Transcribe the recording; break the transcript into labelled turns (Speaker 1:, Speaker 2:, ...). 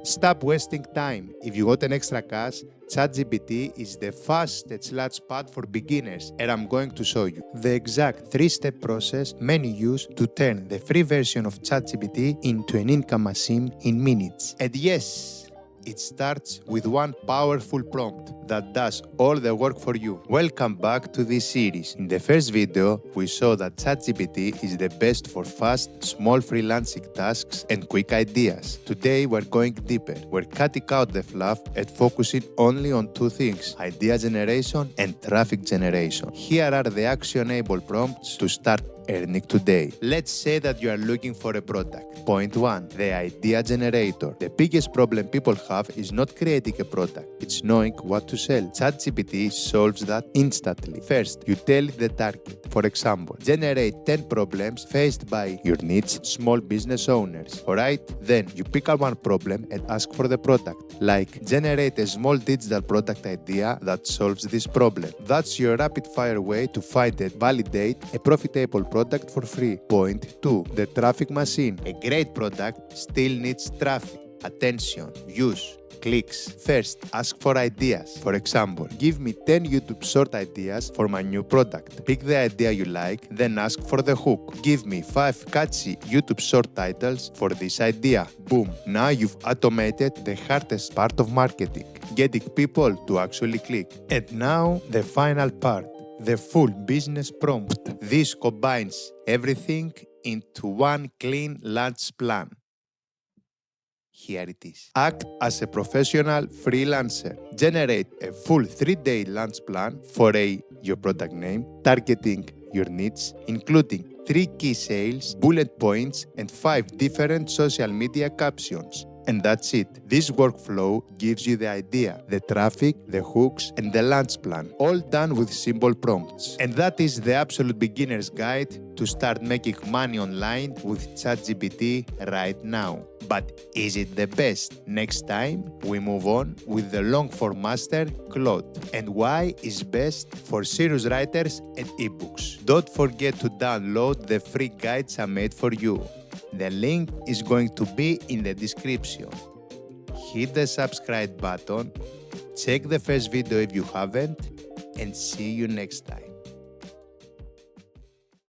Speaker 1: Stop wasting time. If you got an extra cash, ChatGPT is the fastest launchpad for beginners, and I'm going to show you the exact 3-step process many use to turn the free version of ChatGPT into an income machine in minutes. And yes, it starts with one powerful prompt that does all the work for you. Welcome back to this series. In the first video, we saw that ChatGPT is the best for fast, small freelancing tasks and quick ideas. Today, we're going deeper. We're cutting out the fluff and focusing only on 2 things: idea generation and traffic generation. Here are the actionable prompts to start earning today. Let's say that you are looking for a product. Point 1. The idea generator. The biggest problem people have is not creating a product, it's knowing what to sell. ChatGPT solves that instantly. First, you tell it the target. For example, generate 10 problems faced by your niche small business owners. Alright? Then you pick up one problem and ask for the product. Like, generate a small digital product idea that solves this problem. That's your rapid fire way to find and validate a profitable product for free. Point 2. The traffic machine. A great product still needs traffic, attention, views, clicks. First, ask for ideas. For example, give me 10 YouTube short ideas for my new product. Pick the idea you like, then ask for the hook. Give me 5 catchy YouTube short titles for this idea. Boom! Now you've automated the hardest part of marketing, getting people to actually click. And now, the final part. The full business prompt. This combines everything into one clean launch plan. Here it is. Act as a professional freelancer. Generate a full 3-day launch plan for your product name, targeting your needs, including 3 key sales, bullet points, and 5 different social media captions. And that's it. This workflow gives you the idea, the traffic, the hooks, and the launch plan, all done with simple prompts. And that is the absolute beginner's guide to start making money online with ChatGPT right now. But is it the best? Next time, we move on with the long-form master, Claude, and why is best for serious writers and ebooks. Don't forget to download the free guides I made for you. The link is going to be in the description. Hit the subscribe button, check the first video if you haven't, and see you next time.